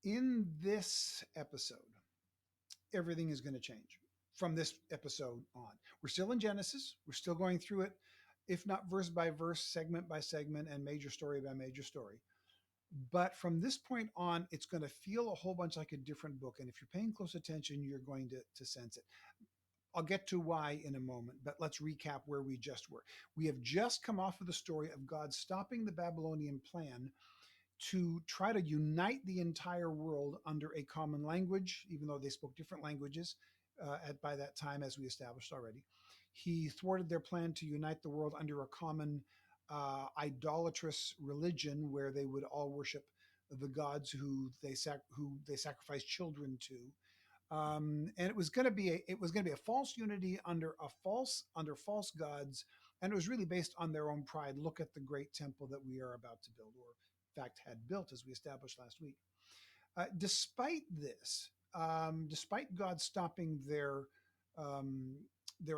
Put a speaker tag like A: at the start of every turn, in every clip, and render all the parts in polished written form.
A: In this episode, everything is going to change from this episode on. We're still in Genesis. We're still going through it, if not verse by verse, segment by segment, and major story by major story. But from this point on, it's going to feel a whole bunch like a different book. And if you're paying close attention, you're going to sense it. I'll get to why in a moment, but let's recap where we just were. We have just come off of the story of God stopping the Babylonian plan to try to unite the entire world under a common language, even though they spoke different languages by that time, as we established already. He thwarted their plan to unite the world under a common idolatrous religion where they would all worship the gods who they sacrificed children to. And it was going to be a false unity under false gods, and it was really based on their own pride. Look at the great temple that we are about to build, or in fact had built, as we established last week. Despite this, despite God stopping their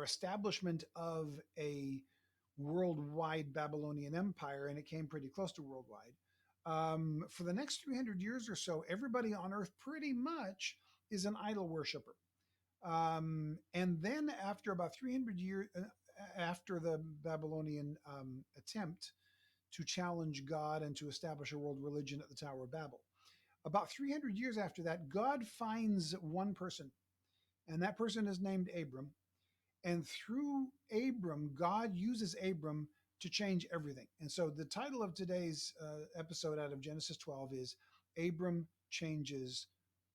A: establishment of a worldwide Babylonian empire, and it came pretty close to worldwide. For the next 300 years or so, everybody on earth pretty much is an idol worshiper. And then, after about 300 years, after the Babylonian attempt to challenge God and to establish a world religion at the Tower of Babel, about 300 years after that, God finds one person, and that person is named Abram. And through Abram, God uses Abram to change everything. And so the title of today's episode out of Genesis 12 is Abram Changes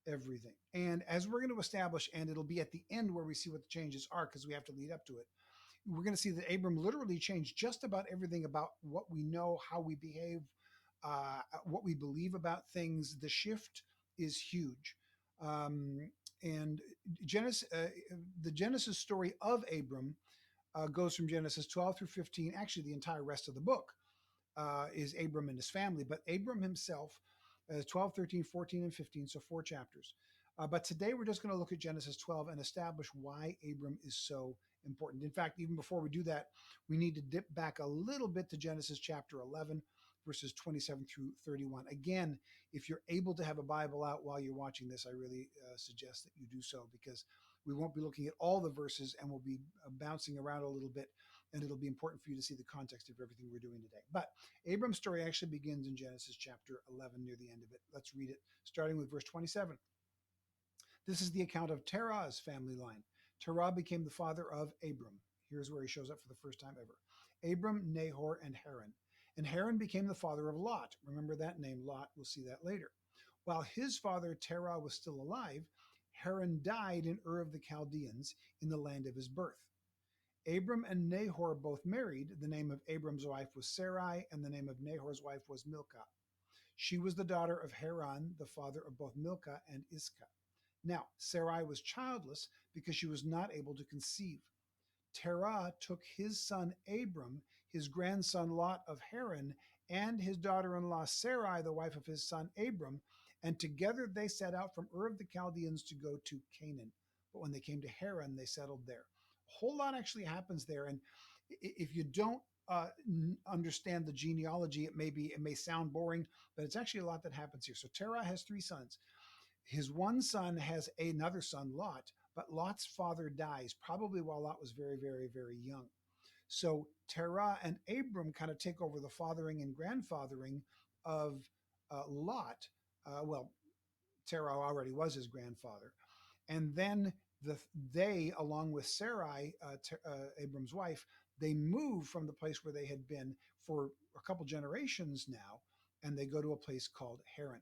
A: Everything. And as we're going to establish, and it'll be at the end where we see what the changes are because we have to lead up to it, we're going to see that Abram literally changed just about everything about what we know, how we behave, what we believe about things. The shift is huge. And Genesis, the Genesis story of Abram goes from Genesis 12 through 15. Actually, the entire rest of the book is Abram and his family, but Abram himself, 12, 13, 14, and 15, so 4 chapters. But today we're just going to look at Genesis 12 and establish why Abram is so important. In fact, even before we do that, we need to dip back a little bit to Genesis chapter 11, verses 27 through 31. Again, if you're able to have a Bible out while you're watching this, I really suggest that you do so, because we won't be looking at all the verses and we'll be bouncing around a little bit, and it'll be important for you to see the context of everything we're doing today. But Abram's story actually begins in Genesis chapter 11 near the end of it. Let's read it, starting with verse 27. This is the account of Terah's family line. Terah became the father of Abram. Here's where he shows up for the first time ever. Abram, Nahor, and Haran. And Haran became the father of Lot. Remember that name, Lot. We'll see that later. While his father Terah was still alive, Haran died in Ur of the Chaldeans, in the land of his birth. Abram and Nahor both married. The name of Abram's wife was Sarai, and the name of Nahor's wife was Milcah. She was the daughter of Haran, the father of both Milcah and Iscah. Now, Sarai was childless because she was not able to conceive. Terah took his son Abram, his grandson Lot of Haran, and his daughter-in-law Sarai, the wife of his son Abram, and together they set out from Ur of the Chaldeans to go to Canaan. But when they came to Haran, they settled there. A whole lot actually happens there, and if you don't understand the genealogy, it may sound boring, but it's actually a lot that happens here. So Terah has 3 sons. His one son has another son, Lot, but Lot's father dies, probably while Lot was very, very, very young. So Terah and Abram kind of take over the fathering and grandfathering of Lot. Well, Terah already was his grandfather. And then they, along with Sarai, Abram's wife, they move from the place where they had been for a couple generations now, and they go to a place called Haran.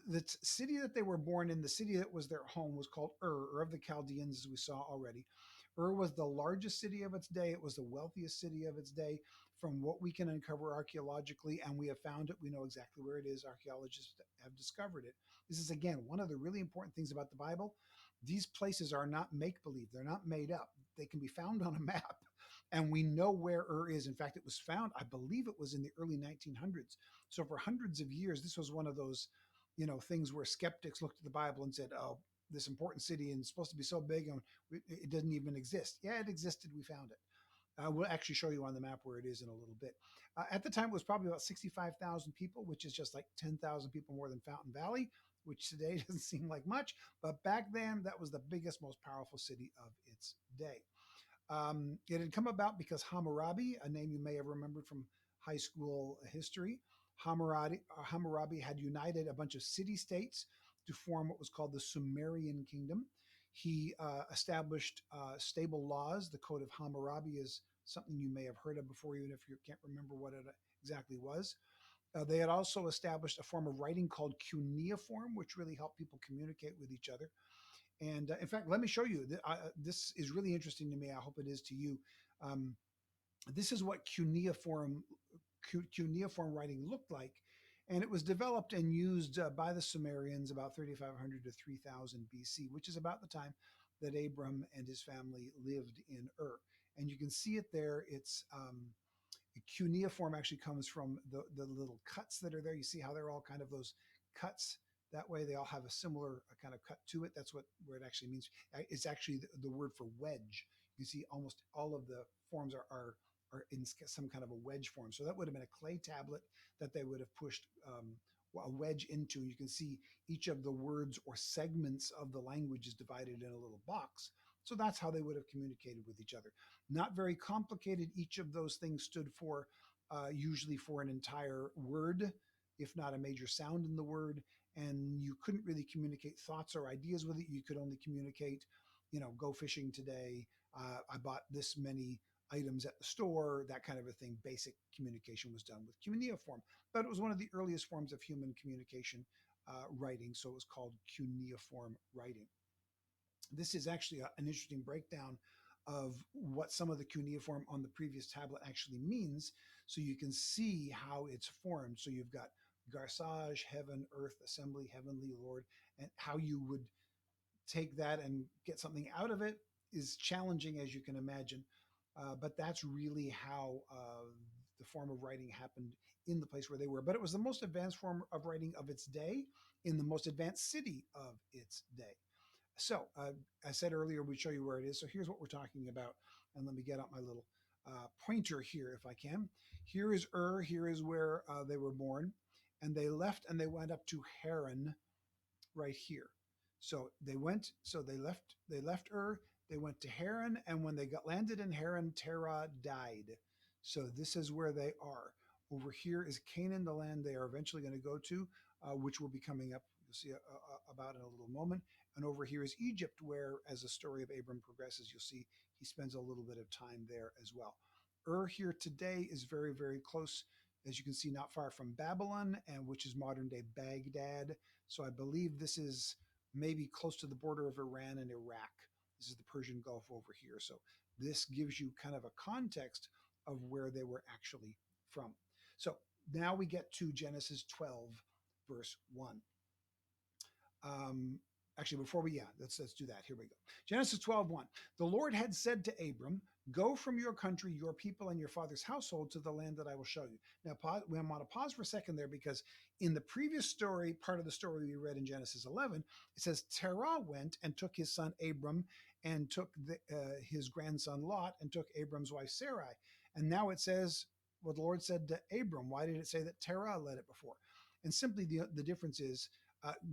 A: The city that they were born in, the city that was their home, was called Ur of the Chaldeans, as we saw already. Ur was the largest city of its day. It was the wealthiest city of its day. From what we can uncover archaeologically, and we have found it, we know exactly where it is. Archaeologists have discovered it. This is, again, one of the really important things about the Bible. These places are not make-believe. They're not made up. They can be found on a map, and we know where Ur is. In fact, it was found, I believe it was in the early 1900s. So for hundreds of years, this was one of those things where skeptics looked at the Bible and said, oh, this important city and it's supposed to be so big and it doesn't even exist. Yeah, it existed. We found it. I will actually show you on the map where it is in a little bit. At the time, it was probably about 65,000 people, which is just like 10,000 people more than Fountain Valley, which today doesn't seem like much. But back then, that was the biggest, most powerful city of its day. It had come about because Hammurabi, a name you may have remembered from high school history, Hammurabi had united a bunch of city states to form what was called the Sumerian kingdom. He established stable laws. The Code of Hammurabi is something you may have heard of before, even if you can't remember what it exactly was. They had also established a form of writing called cuneiform, which really helped people communicate with each other. And in fact, let me show you. This is really interesting to me. I hope it is to you. Um, this is what cuneiform writing looked like, and it was developed and used by the Sumerians about 3,500 to 3,000 BC, which is about the time that Abram and his family lived in Ur. And you can see it there. It's cuneiform actually comes from the little cuts that are there. You see how they're all kind of those cuts. That way, they all have a similar kind of cut to it. That's what where it actually means. It's actually the word for wedge. You see, almost all of the forms are in some kind of a wedge form. So that would have been a clay tablet that they would have pushed a wedge into. You can see each of the words or segments of the language is divided in a little box. So that's how they would have communicated with each other. Not very complicated. Each of those things stood for usually for an entire word, if not a major sound in the word. And you couldn't really communicate thoughts or ideas with it. You could only communicate, go fishing today. I bought this many items at the store, that kind of a thing. Basic communication was done with cuneiform, but it was one of the earliest forms of human communication writing. So it was called cuneiform writing. This is actually an interesting breakdown of what some of the cuneiform on the previous tablet actually means, so you can see how it's formed. So you've got garsage, heaven, earth, assembly, heavenly Lord, and how you would take that and get something out of it is challenging, as you can imagine. But that's really how the form of writing happened in the place where they were. But it was the most advanced form of writing of its day in the most advanced city of its day. So I said earlier we'd show you where it is. So here's what we're talking about. And let me get out my little pointer here if I can. Here is Ur. Here is where they were born. And they left and they went up to Haran right here. So they left Ur, they went to Haran, and when they got landed in Haran, Terah died. So this is where they are. Over here is Canaan, the land they are eventually going to go to, which will be coming up. You'll see about in a little moment. And over here is Egypt, where, as the story of Abram progresses, you'll see he spends a little bit of time there as well. Ur here today is very, very close, as you can see, not far from Babylon, and which is modern day Baghdad. So I believe this is maybe close to the border of Iran and Iraq. This is the Persian Gulf over here. So this gives you kind of a context of where they were actually from. So now we get to Genesis 12, verse 1. Actually, before we, let's do that. Here we go. Genesis 12:1. The Lord had said to Abram, go from your country, your people, and your father's household to the land that I will show you. Now, we want to pause for a second there, because in the previous story, part of the story we read in Genesis 11, it says Terah went and took his son Abram and took his grandson Lot and took Abram's wife Sarai. And now it says what the Lord said to Abram. Why did it say that Terah led it before? And simply the difference is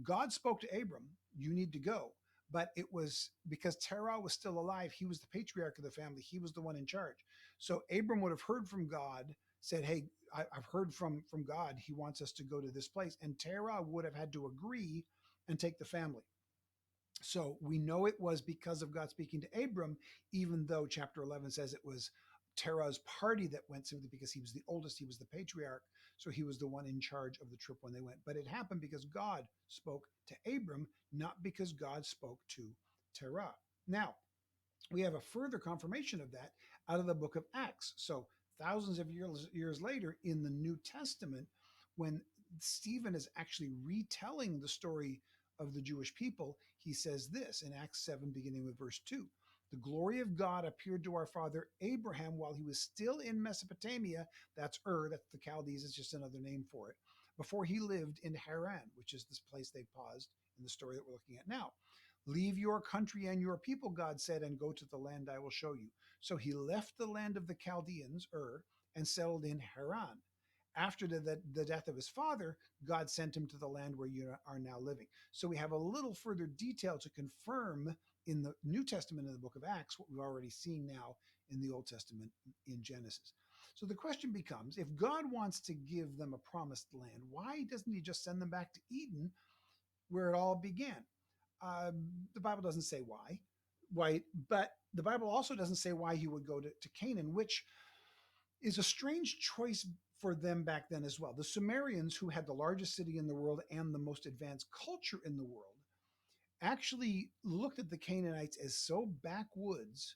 A: God spoke to Abram, you need to go. But it was because Terah was still alive. He was the patriarch of the family. He was the one in charge. So Abram would have heard from God, said, hey, I've heard from God. He wants us to go to this place. And Terah would have had to agree and take the family. So we know it was because of God speaking to Abram, even though chapter 11 says it was Terah's party that went, simply because he was the oldest, he was the patriarch. So he was the one in charge of the trip when they went. But it happened because God spoke to Abram, not because God spoke to Terah. Now, we have a further confirmation of that out of the book of Acts. So thousands of years later in the New Testament, when Stephen is actually retelling the story of the Jewish people, he says this in Acts 7, beginning with verse 2. The glory of God appeared to our father Abraham while he was still in Mesopotamia. That's Ur, that's the Chaldees, it's just another name for it. Before he lived in Haran, which is this place they paused in the story that we're looking at now. Leave your country and your people, God said, and go to the land I will show you. So he left the land of the Chaldeans, and settled in Haran. After the death of his father, God sent him to the land where you are now living. So we have a little further detail to confirm in the New Testament in the book of Acts what we've already seen now in the Old Testament in Genesis. So the question becomes, if God wants to give them a promised land, why doesn't he just send them back to Eden where it all began? The Bible doesn't say why, but the Bible also doesn't say why he would go to Canaan, which is a strange choice for them back then as well. The Sumerians, who had the largest city in the world and the most advanced culture in the world, actually looked at the Canaanites as so backwoods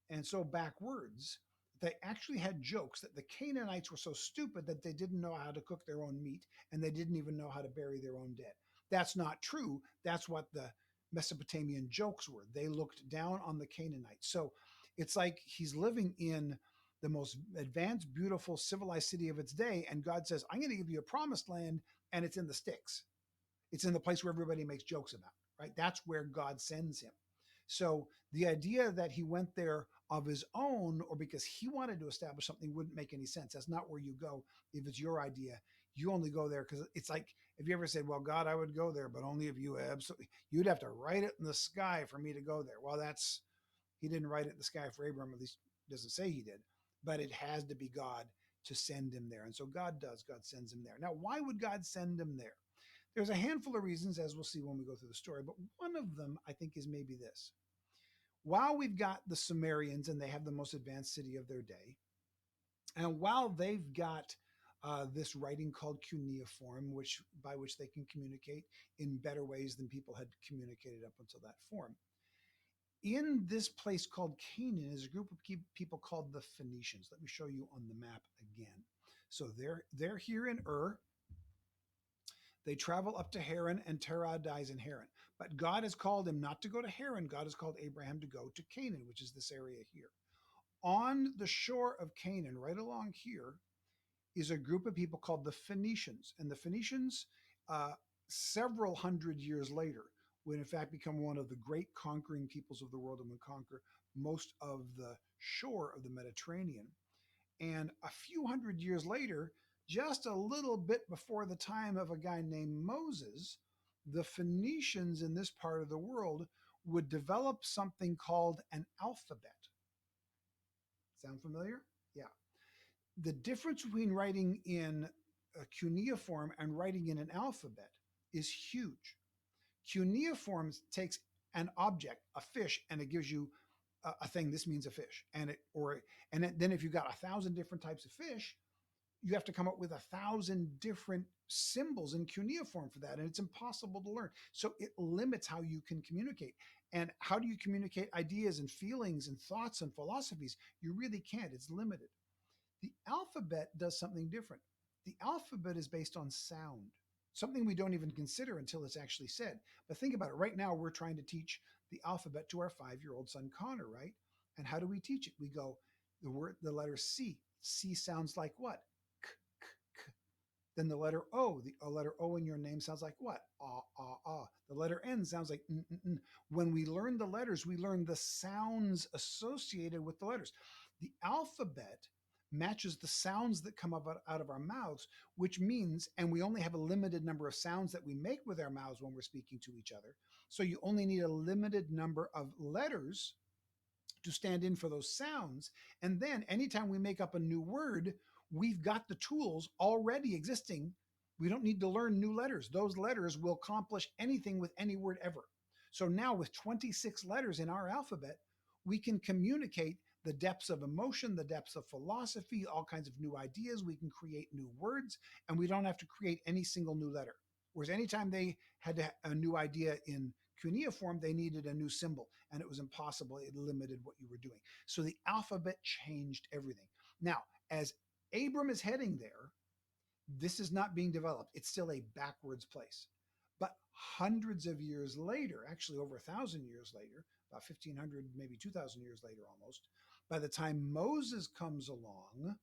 A: and so backwards. They actually had jokes that the Canaanites were so stupid that they didn't know how to cook their own meat and they didn't even know how to bury their own dead. That's not true. That's what the Mesopotamian jokes were. They looked down on the Canaanites. So it's like he's living in the most advanced, beautiful, civilized city of its day. And God says, I'm going to give you a promised land, and it's in the sticks. It's in the place where everybody makes jokes about, right? That's where God sends him. So the idea that he went there of his own or because he wanted to establish something wouldn't make any sense. That's not where you go if it's your idea. You only go there because it's like if you ever said, well, God, I would go there, but only if you absolutely, you'd have to write it in the sky for me to go there. Well, he didn't write it in the sky for Abram, at least doesn't say he did, but it has to be God to send him there. And so God sends him there. Now, why would God send him there? There's a handful of reasons, as we'll see when we go through the story, but one of them I think is maybe this. While we've got the Sumerians and they have the most advanced city of their day, and while they've got this writing called cuneiform, by which they can communicate in better ways than people had communicated up until that form. In this place called Canaan is a group of people called the Phoenicians. Let me show you on the map again. So they're here in Ur. They travel up to Haran, and Terah dies in Haran. But God has called him not to go to Haran. God has called Abraham to go to Canaan, which is this area here. On the shore of Canaan, right along here, is a group of people called the Phoenicians. And the Phoenicians, uh, several hundred years later, would in fact become one of the great conquering peoples of the world and would conquer most of the shore of the Mediterranean. And a few hundred years later, just a little bit before the time of a guy named Moses, the Phoenicians in this part of the world would develop something called an alphabet. Sound familiar? Yeah. The difference between writing in a cuneiform and writing in an alphabet is huge. Cuneiform takes an object, a fish, and it gives you a thing. This means a fish, then if you've got 1,000 different types of fish, you have to come up with 1,000 different symbols in cuneiform for that, and it's impossible to learn. So it limits how you can communicate. And how do you communicate ideas and feelings and thoughts and philosophies? You really can't. It's limited. The alphabet does something different. The alphabet is based on sound, something we don't even consider until it's actually said. But think about it. Right now, we're trying to teach the alphabet to our 5-year-old son, Connor, right? And how do we teach it? We go, the letter C. C sounds like what? K, k, k. Then the letter O. The letter O in your name sounds like what? Ah, ah, ah. The letter N sounds like n, n, n. When we learn the letters, we learn the sounds associated with the letters. The alphabet matches the sounds that come out of our mouths, which means, and we only have a limited number of sounds that we make with our mouths when we're speaking to each other. So you only need a limited number of letters to stand in for those sounds. And then anytime we make up a new word, we've got the tools already existing. We don't need to learn new letters. Those letters will accomplish anything with any word ever. So now with 26 letters in our alphabet, we can communicate the depths of emotion, the depths of philosophy, all kinds of new ideas. We can create new words, and we don't have to create any single new letter. Whereas anytime they had a new idea in cuneiform, they needed a new symbol, and it was impossible. It limited what you were doing. So the alphabet changed everything. Now, as Abram is heading there, this is not being developed. It's still a backwards place. But hundreds of years later, actually over 1,000 years later, about 1,500, maybe 2,000 years later almost, by the time Moses comes along,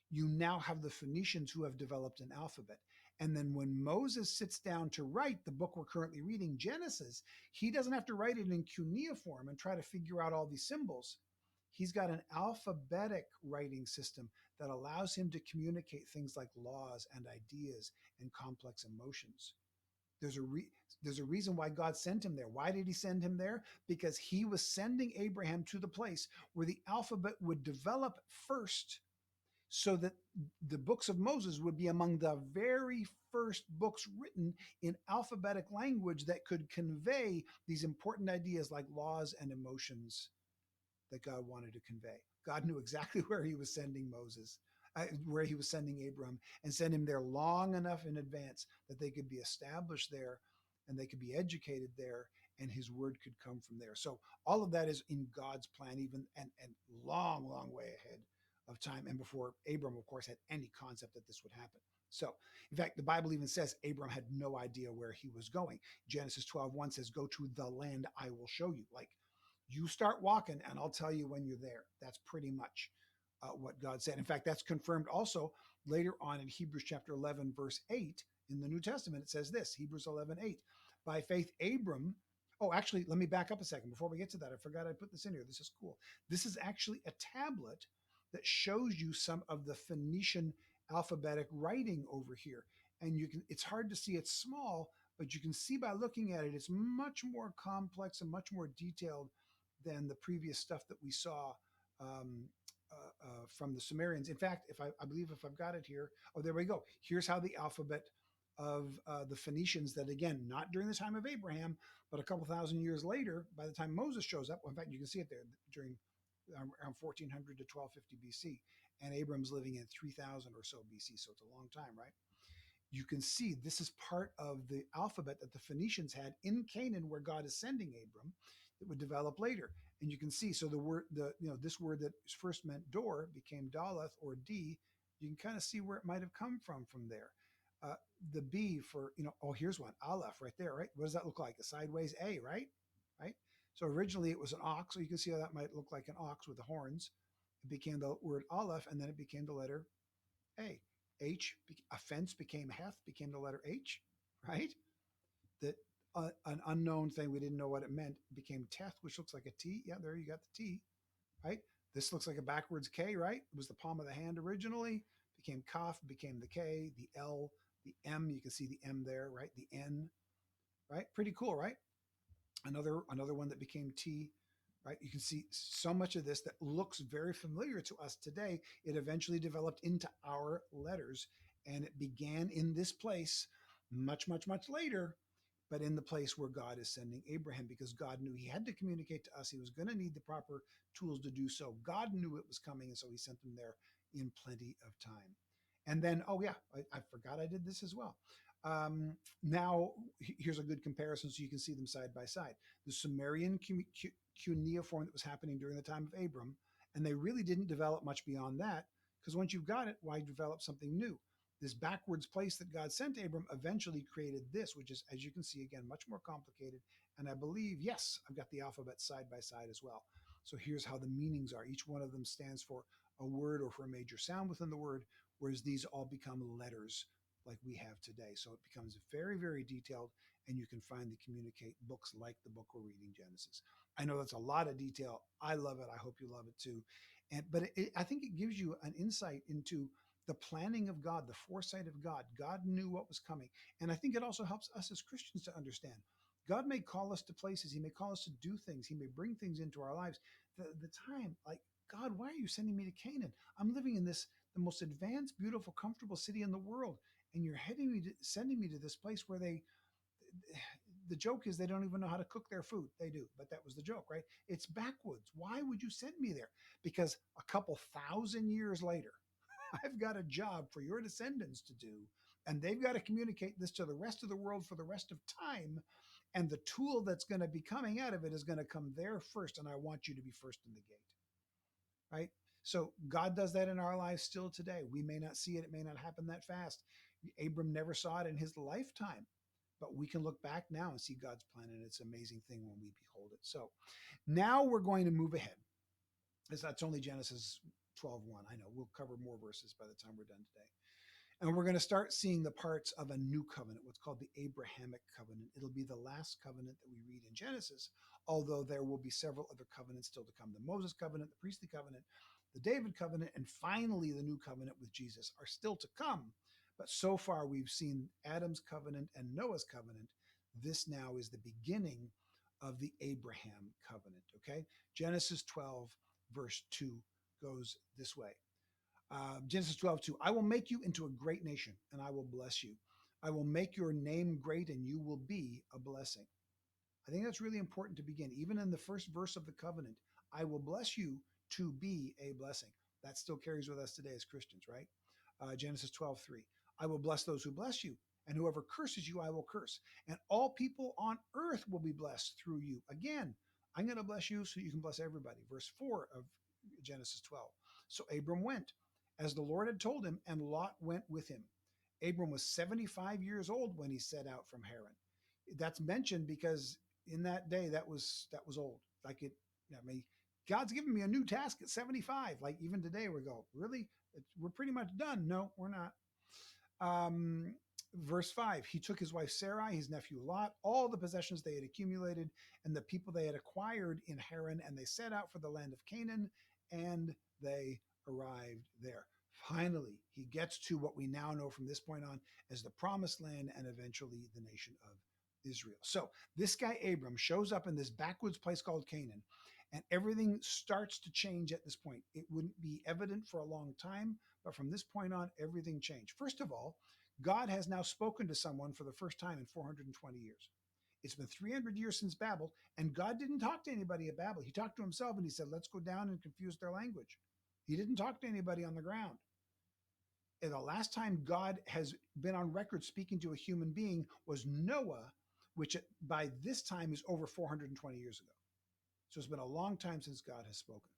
A: you now have the Phoenicians who have developed an alphabet. And then when Moses sits down to write the book we're currently reading, Genesis, he doesn't have to write it in cuneiform and try to figure out all these symbols. He's got an alphabetic writing system that allows him to communicate things like laws and ideas and complex emotions. There's a re- there's a reason why God sent him there. Why did he send him there? Because he was sending Abraham to the place where the alphabet would develop first, so that the books of Moses would be among the very first books written in alphabetic language that could convey these important ideas like laws and emotions that God wanted to convey. God knew exactly where he was sending Moses, where he was sending Abram, and sent him there long enough in advance that they could be established there and they could be educated there, and his word could come from there. So all of that is in God's plan, even and long, long way ahead of time, and before Abram, of course, had any concept that this would happen. So, in fact, the Bible even says Abram had no idea where he was going. Genesis 12:1 says, "Go to the land I will show you." Like, you start walking and I'll tell you when you're there. That's pretty much what God said. In fact, that's confirmed also later on in Hebrews chapter 11, verse 8 in the New Testament. It says this, Hebrews 11:8. By faith, Abram. Oh, actually, let me back up a second before we get to that. I forgot I put this in here. This is cool. This is actually a tablet that shows you some of the Phoenician alphabetic writing over here. And you can, it's hard to see, it's small, but you can see by looking at it, it's much more complex and much more detailed than the previous stuff that we saw um, from the Sumerians. In fact, if I believe if I've got it here, oh, there we go. Here's how the alphabet of the Phoenicians, that again, not during the time of Abraham, but a couple thousand years later, by the time Moses shows up. Well, in fact, you can see it there during around 1400 to 1250 BC, and Abram's living in 3000 or so BC. So it's a long time, right? You can see this is part of the alphabet that the Phoenicians had in Canaan, where God is sending Abram, that would develop later. And you can see, so the word, this word that first meant door became Daleth or D. You can kind of see where it might have come from there. Uh, the B for, oh, here's one, Aleph right there, right? What does that look like? A sideways A, right? Right? So originally it was an ox. So you can see how that might look like an ox with the horns. It became the word Aleph, and then it became the letter A. H, a fence became Heth, became the letter H, right? That an unknown thing, we didn't know what it meant, became Teth, which looks like a T. Yeah, there you got the T, right? This looks like a backwards K, right? It was the palm of the hand originally, became Kaf, became the K, the L, the M. You can see the M there, right? The N, right? Pretty cool, right? Another one that became T, right? You can see so much of this that looks very familiar to us today. It eventually developed into our letters, and it began in this place much, much, much later, but in the place where God is sending Abraham, because God knew he had to communicate to us. He was going to need the proper tools to do so. God knew it was coming, and so he sent them there in plenty of time. And then, oh yeah, I forgot I did this as well. Now, here's a good comparison so you can see them side by side. The Sumerian cuneiform that was happening during the time of Abram, and they really didn't develop much beyond that, because once you've got it, why develop something new? This backwards place that God sent Abram eventually created this, which is, as you can see, again, much more complicated. And I believe, yes, I've got the alphabet side by side as well. So here's how the meanings are. Each one of them stands for a word or for a major sound within the word, whereas these all become letters like we have today. So it becomes very, very detailed, and you can finally communicate books like the book we're reading, Genesis. I know that's a lot of detail. I love it. I hope you love it too. But I think it gives you an insight into the planning of God, the foresight of God. God knew what was coming. And I think it also helps us as Christians to understand God may call us to places, he may call us to do things, he may bring things into our lives. The time, like, God, why are you sending me to Canaan? I'm living in this, the most advanced, beautiful, comfortable city in the world, and you're sending me to this place where the joke is they don't even know how to cook their food. They do, but that was the joke, right? It's backwoods. Why would you send me there? Because a couple thousand years later, I've got a job for your descendants to do, and they've got to communicate this to the rest of the world for the rest of time. And the tool that's going to be coming out of it is going to come there first, and I want you to be first in the gate, right? So God does that in our lives still today. We may not see it, it may not happen that fast. Abram never saw it in his lifetime, but we can look back now and see God's plan, and it's an amazing thing when we behold it. So now we're going to move ahead. That's only Genesis 12:1. I know we'll cover more verses by the time we're done today. And we're going to start seeing the parts of a new covenant, what's called the Abrahamic covenant. It'll be the last covenant that we read in Genesis, although there will be several other covenants still to come. The Moses covenant, the priestly covenant, the David covenant, and finally the new covenant with Jesus are still to come. But so far, we've seen Adam's covenant and Noah's covenant. This now is the beginning of the Abraham covenant. Okay. Genesis 12, verse 2 goes this way. Genesis 12:2. I will make you into a great nation and I will bless you. I will make your name great and you will be a blessing. I think that's really important to begin. Even in the first verse of the covenant, I will bless you to be a blessing. That still carries with us today as Christians, right? Genesis 12:3. I will bless those who bless you, and whoever curses you, I will curse. And all people on earth will be blessed through you. Again, I'm going to bless you so you can bless everybody. Verse 4 of Genesis 12. So Abram went as the Lord had told him, and Lot went with him. Abram was 75 years old when he set out from Haran. That's mentioned because in that day that was old. Like it, I mean, God's given me a new task at 75. Like even today, we go, really? We're pretty much done. No, we're not. Um, Verse 5, he took his wife Sarai, his nephew Lot, all the possessions they had accumulated, and the people they had acquired in Haran, and they set out for the land of Canaan, and they arrived there. Finally, he gets to what we now know from this point on as the promised land and eventually the nation of Israel. So this guy Abram shows up in this backwoods place called Canaan, and everything starts to change at this point. It wouldn't be evident for a long time, but from this point on, everything changed. First of all, God has now spoken to someone for the first time in 420 years. It's been 300 years since Babel, and God didn't talk to anybody at Babel. He talked to himself and he said, let's go down and confuse their language. He didn't talk to anybody on the ground. And the last time God has been on record speaking to a human being was Noah, which by this time is over 420 years ago. So it's been a long time since God has spoken.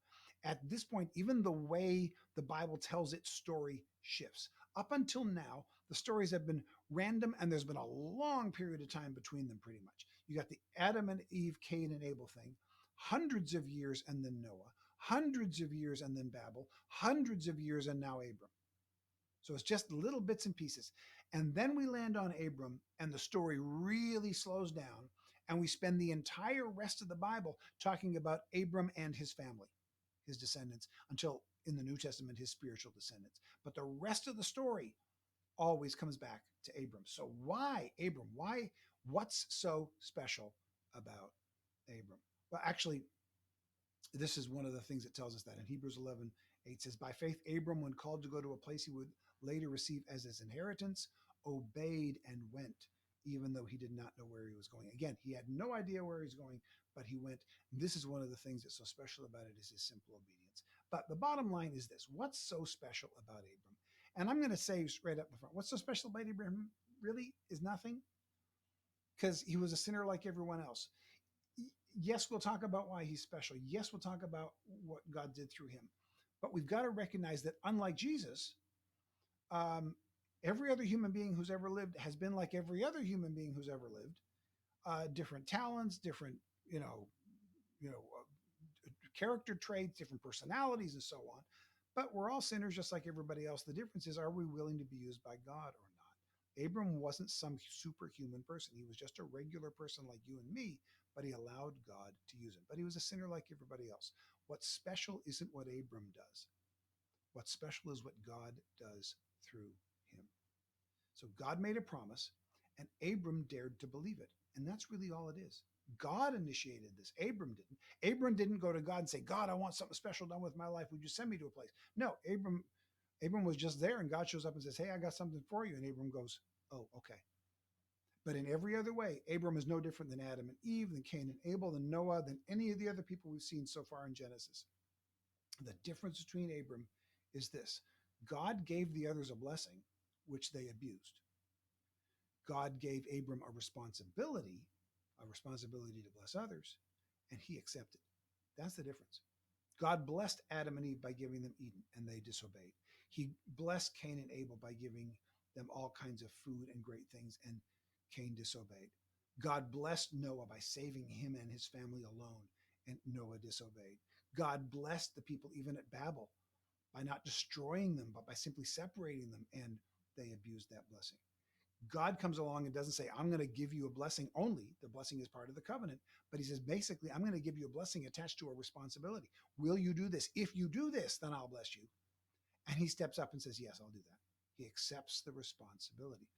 A: At this point, even the way the Bible tells its story shifts. Up until now, the stories have been random and there's been a long period of time between them, pretty much. You got the Adam and Eve, Cain and Abel thing, hundreds of years and then Noah, hundreds of years and then Babel, hundreds of years and now Abram. So it's just little bits and pieces. And then we land on Abram, and the story really slows down. And we spend the entire rest of the Bible talking about Abram and his family, his descendants, until in the New Testament, his spiritual descendants. But the rest of the story always comes back to Abram. So why Abram? Why? What's so special about Abram? Well, actually, this is one of the things that tells us that in Hebrews 11:8 says, by faith, Abram, when called to go to a place he would later receive as his inheritance, obeyed and went, even though he did not know where he was going. Again, he had no idea where he was going, but he went. This is one of the things that's so special about it is his simple obedience. But the bottom line is this: what's so special about Abram? And I'm going to say straight up the front, what's so special about Abraham really is nothing, because he was a sinner like everyone else. Yes, we'll talk about why he's special. Yes, we'll talk about what God did through him. But we've got to recognize that unlike Jesus, um, every other human being who's ever lived has been like every other human being who's ever lived. Different talents, different, you know, character traits, different personalities, and so on. But we're all sinners just like everybody else. The difference is, are we willing to be used by God or not? Abram wasn't some superhuman person. He was just a regular person like you and me, but he allowed God to use him. But he was a sinner like everybody else. What's special isn't what Abram does. What's special is what God does through him. So God made a promise, and Abram dared to believe it. And that's really all it is. God initiated this. Abram didn't. Abram didn't go to God and say, God, I want something special done with my life. Would you send me to a place? No, Abram was just there, and God shows up and says, hey, I got something for you. And Abram goes, oh, okay. But in every other way, Abram is no different than Adam and Eve, than Cain and Abel, than Noah, than any of the other people we've seen so far in Genesis. The difference between Abram is this: God gave the others a blessing, which they abused. God gave Abram a responsibility to bless others, and he accepted. That's the difference. God blessed Adam and Eve by giving them Eden, and they disobeyed. He blessed Cain and Abel by giving them all kinds of food and great things, and Cain disobeyed. God blessed Noah by saving him and his family alone, and Noah disobeyed. God blessed the people even at Babel by not destroying them, but by simply separating them, and they abused that blessing. God comes along and doesn't say, I'm going to give you a blessing only. The blessing is part of the covenant. But he says, basically, I'm going to give you a blessing attached to a responsibility. Will you do this? If you do this, then I'll bless you. And he steps up and says, yes, I'll do that. He accepts the responsibility,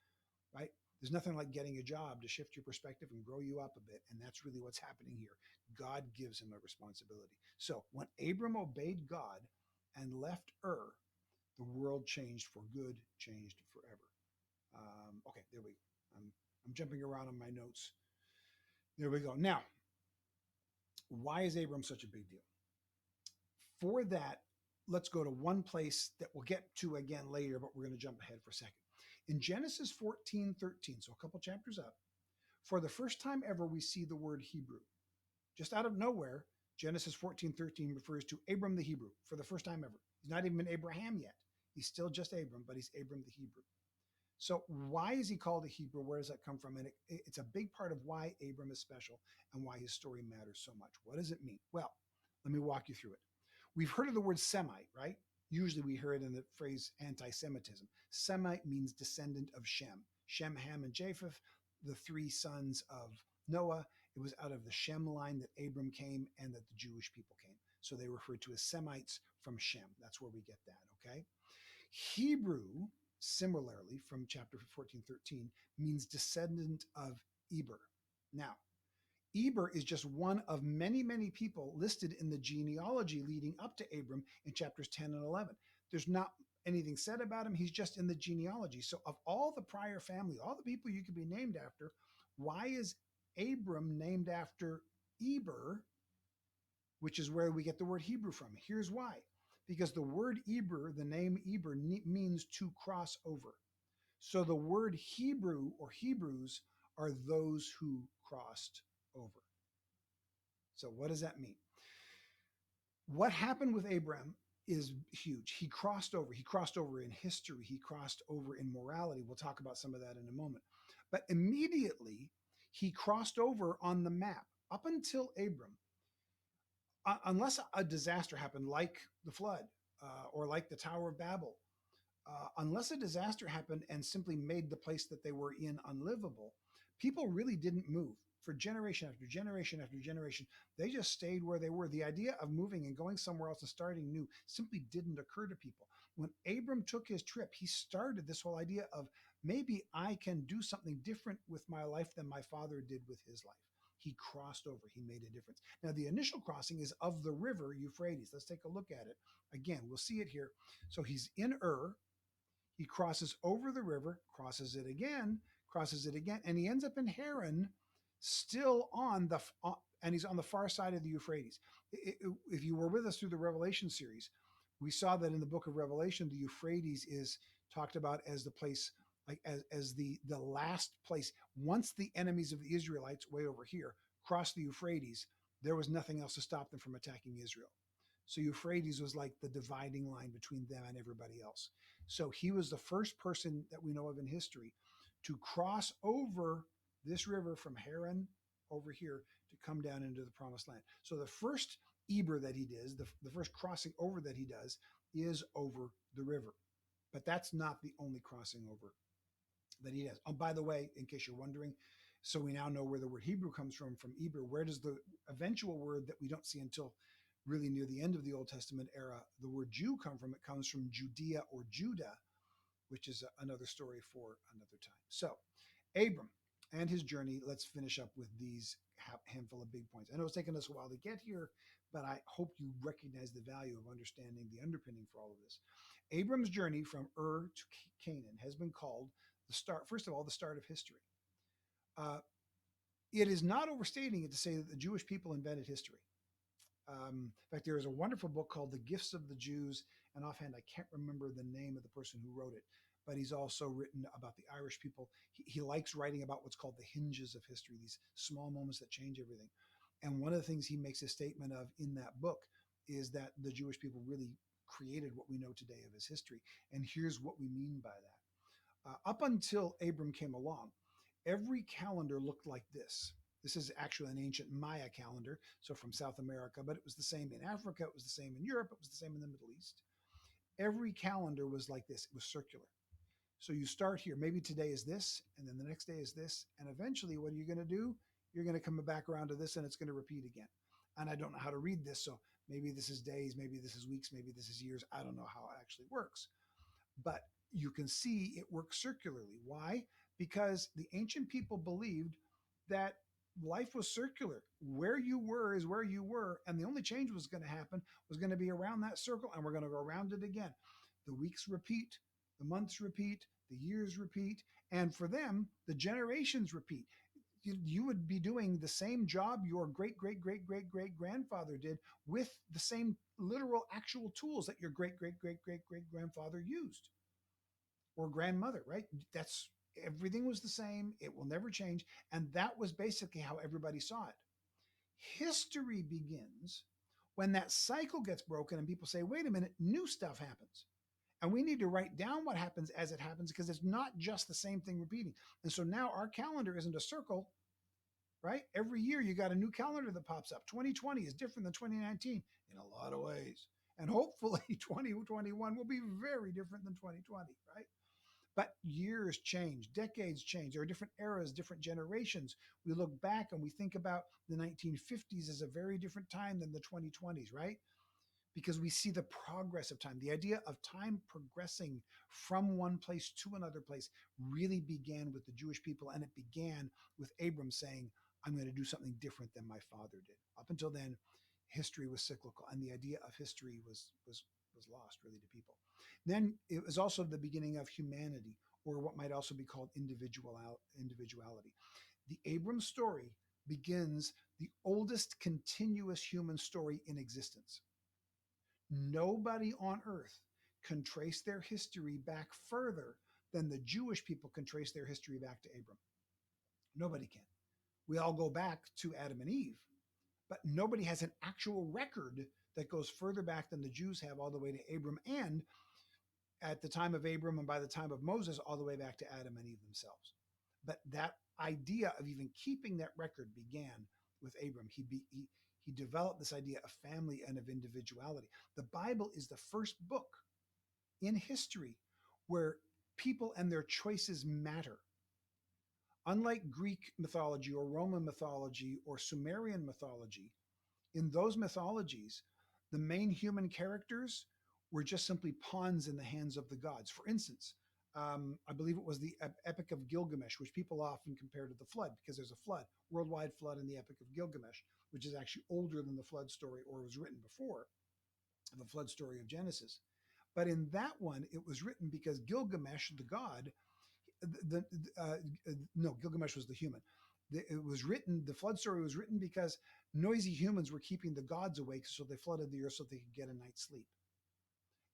A: right? There's nothing like getting a job to shift your perspective and grow you up a bit. And that's really what's happening here. God gives him a responsibility. So when Abram obeyed God and left Ur, the world changed for good, changed forever. Okay, there we go. I'm jumping around on my notes. There we go. Now, why is Abram such a big deal? For that, let's go to one place that we'll get to again later, but we're going to jump ahead for a second. In Genesis 14:13, so a couple chapters up, for the first time ever, we see the word Hebrew. Just out of nowhere, Genesis 14:13 refers to Abram the Hebrew for the first time ever. He's not even Abraham yet. He's still just Abram, but he's Abram the Hebrew. So why is he called a Hebrew? Where does that come from? And it's a big part of why Abram is special and why his story matters so much. What does it mean? Well, let me walk you through it. We've heard of the word Semite, right? Usually we hear it in the phrase anti-Semitism. Semite means descendant of Shem. Shem, Ham, and Japheth, the three sons of Noah. It was out of the Shem line that Abram came and that the Jewish people came. So they referred to as Semites from Shem. That's where we get that, okay? Hebrew, similarly, from chapter 14:13, means descendant of Eber. Now, Eber is just one of many, many people listed in the genealogy leading up to Abram in chapters 10 and 11. There's not anything said about him. He's just in the genealogy. So, of all the prior family, all the people you could be named after, why is Abram named after Eber, which is where we get the word Hebrew from? Here's why. Because the word Eber, the name Eber, means to cross over. So the word Hebrew or Hebrews are those who crossed over. So what does that mean? What happened with Abram is huge. He crossed over. He crossed over in history. He crossed over in morality. We'll talk about some of that in a moment. But immediately, he crossed over on the map. Up until Abram, unless a disaster happened like the flood or like the Tower of Babel, unless a disaster happened and simply made the place that they were in unlivable, people really didn't move for generation after generation after generation. They just stayed where they were. The idea of moving and going somewhere else and starting new simply didn't occur to people. When Abram took his trip, he started this whole idea of maybe I can do something different with my life than my father did with his life. He crossed over. He made a difference. Now, the initial crossing is of the river Euphrates. Let's take a look at it. Again, we'll see it here. So he's in Ur. He crosses over the river, crosses it again, and he ends up in Haran, still on the, and he's on the far side of the Euphrates. If you were with us through the Revelation series, we saw that in the book of Revelation, the Euphrates is talked about as the place, like as the last place. Once the enemies of the Israelites, way over here, crossed the Euphrates, there was nothing else to stop them from attacking Israel. So Euphrates was like the dividing line between them and everybody else. So he was the first person that we know of in history to cross over this river from Haran over here to come down into the promised land. So the first Eber that he does, the first crossing over that he does, is over the river. But that's not the only crossing over that he does. Oh, by the way, in case you're wondering, so we now know where the word Hebrew comes from Eber. Where does the eventual word that we don't see until really near the end of the Old Testament era, the word Jew come from? It comes from Judea or Judah, which is another story for another time. So Abram and his journey, let's finish up with these handful of big points. I know it's taken us a while to get here, but I hope you recognize the value of understanding the underpinning for all of this. Abram's journey from Ur to Canaan has been called the start, first of all, the start of history. It is not overstating it to say that the Jewish people invented history. In fact, there is a wonderful book called The Gifts of the Jews, and offhand, I can't remember the name of the person who wrote it, but he's also written about the Irish people. He likes writing about what's called the hinges of history, these small moments that change everything. And one of the things he makes a statement of in that book is that the Jewish people really created what we know today of his history. And here's what we mean by that. Up until Abram came along, every calendar looked like this. This is actually an ancient Maya calendar, so from South America, but it was the same in Africa, it was the same in Europe, it was the same in the Middle East. Every calendar was like this. It was circular. So you start here. Maybe today is this, and then the next day is this. And eventually, what are you going to do? You're going to come back around to this, and it's going to repeat again. And I don't know how to read this. So maybe this is days, maybe this is weeks, maybe this is years. I don't know how it actually works. But you can see it works circularly. Why? Because the ancient people believed that life was circular. Where you were is where you were, and the only change was going to happen was going to be around that circle, and we're going to go around it again. The weeks repeat, the months repeat, the years repeat, and for them, the generations repeat. You would be doing the same job your great great great great great grandfather did with the same literal actual tools that your great great great great great grandfather used or grandmother, right? That's everything was the same. It will never change. And that was basically how everybody saw it. History begins when that cycle gets broken and people say, wait a minute, new stuff happens. And we need to write down what happens as it happens because it's not just the same thing repeating. And so now our calendar isn't a circle, right? Every year you got a new calendar that pops up. 2020 is different than 2019 in a lot of ways. And hopefully 2021 will be very different than 2020, right? But years change, decades change. There are different eras, different generations. We look back and we think about the 1950s as a very different time than the 2020s, right? Because we see the progress of time. The idea of time progressing from one place to another place really began with the Jewish people, and it began with Abram saying, I'm going to do something different than my father did. Up until then, history was cyclical, and the idea of history was lost really to people. Then it was also the beginning of humanity, or what might also be called individuality. The Abram story begins the oldest continuous human story in existence. Nobody on earth can trace their history back further than the Jewish people can trace their history back to Abram. Nobody can. We all go back to Adam and Eve, but nobody has an actual record that goes further back than the Jews have all the way to Abram, and at the time of Abram and by the time of Moses, all the way back to Adam and Eve themselves. But that idea of even keeping that record began with Abram. He developed this idea of family and of individuality. The Bible is the first book in history where people and their choices matter. Unlike Greek mythology or Roman mythology or Sumerian mythology, in those mythologies, the main human characters were just simply pawns in the hands of the gods. For instance, I believe it was the Epic of Gilgamesh, which people often compare to the flood because there's a flood, worldwide flood in the Epic of Gilgamesh, which is actually older than the flood story or was written before the flood story of Genesis. But in that one, it was written because Gilgamesh, the god, the no, Gilgamesh was the human. It was written. The flood story was written because noisy humans were keeping the gods awake, so they flooded the earth so they could get a night's sleep.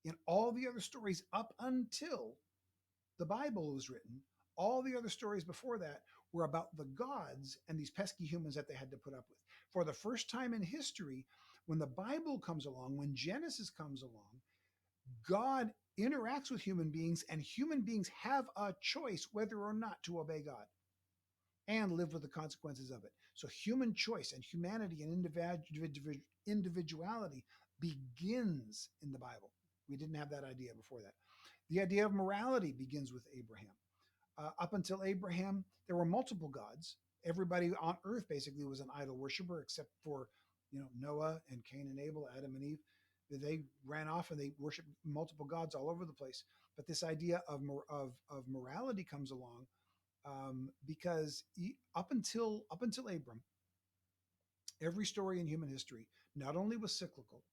A: In all the other stories up until the Bible was written, all the other stories before that were about the gods and these pesky humans that they had to put up with. For the first time in history, when the Bible comes along, when Genesis comes along, God interacts with human beings, and human beings have a choice whether or not to obey God and live with the consequences of it. So, human choice and humanity and individuality begins in the Bible. We didn't have that idea before that. The idea of morality begins with Abraham. Up until Abraham, there were multiple gods. Everybody on earth basically was an idol worshiper, except for Noah and Cain and Abel, Adam and Eve. They ran off and they worshiped multiple gods all over the place. But this idea of morality comes along because up until Abram, every story in human history not only was cyclical,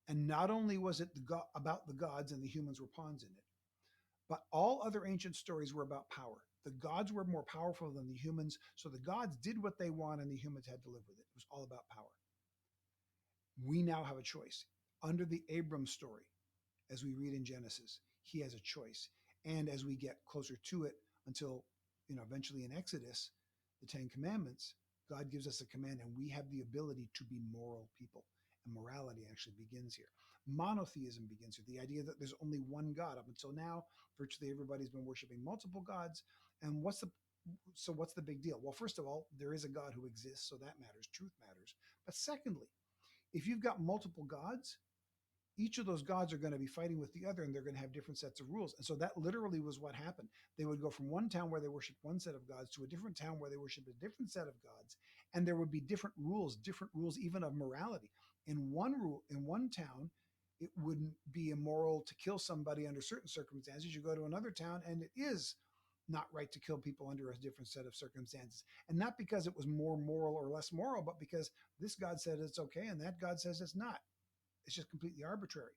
A: and not only was it about the gods and the humans were pawns in it, but all other ancient stories were about power. The gods were more powerful than the humans, so the gods did what they want and the humans had to live with it. It was all about power. We now have a choice. Under the Abram story, as we read in Genesis, he has a choice. And as we get closer to it until, eventually in Exodus, the Ten Commandments, God gives us a command and we have the ability to be moral people. And morality actually begins here. Monotheism begins here. The idea that there's only one God. Up until now, virtually everybody's been worshiping multiple gods. And what's the big deal? Well, first of all, there is a God who exists, so that matters. Truth matters. But secondly, if you've got multiple gods, each of those gods are going to be fighting with the other, and they're going to have different sets of rules. And so that literally was what happened. They would go from one town where they worshiped one set of gods to a different town where they worshiped a different set of gods, and there would be different rules even of morality. In one town, it wouldn't be immoral to kill somebody under certain circumstances. You go to another town, and it is not right to kill people under a different set of circumstances. And not because it was more moral or less moral, but because this God said it's okay and that God says it's not. It's just completely arbitrary.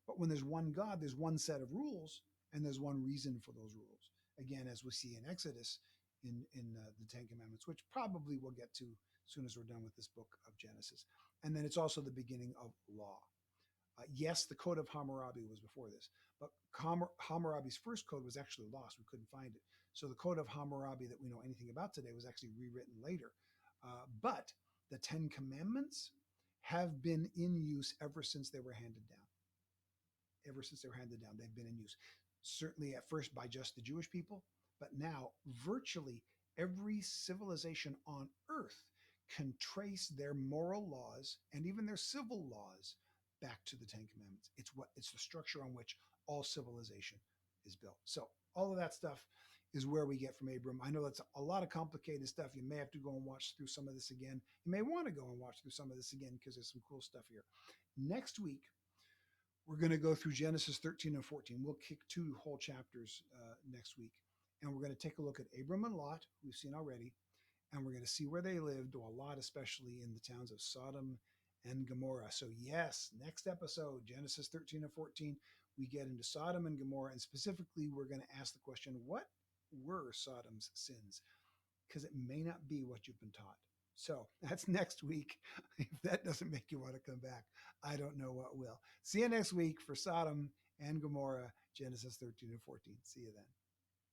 A: But when there's one God, there's one set of rules, and there's one reason for those rules. Again, as we see in Exodus, in the Ten Commandments, which probably we'll get to as soon as we're done with this book of Genesis. And then it's also the beginning of law. Yes, the Code of Hammurabi was before this, but Hammurabi's first code was actually lost. We couldn't find it. So the Code of Hammurabi that we know anything about today was actually rewritten later. But the Ten Commandments have been in use ever since they were handed down. Ever since they were handed down, they've been in use. Certainly at first by just the Jewish people, but now virtually every civilization on earth can trace their moral laws and even their civil laws back to the Ten Commandments. It's the structure on which all civilization is built. So all of that stuff is where we get from Abram. I know that's a lot of complicated stuff. You may have to go and watch through some of this again. You may want to go and watch through some of this again because there's some cool stuff here. Next week, we're going to go through Genesis 13 and 14. We'll kick two whole chapters next week. And we're going to take a look at Abram and Lot, who we've seen already. And we're going to see where they lived, a lot, especially in the towns of Sodom and Gomorrah. So, yes, next episode, Genesis 13 and 14, we get into Sodom and Gomorrah. And specifically, we're going to ask the question, what were Sodom's sins? Because it may not be what you've been taught. So that's next week. If that doesn't make you want to come back, I don't know what will. See you next week for Sodom and Gomorrah, Genesis 13 and 14. See you then.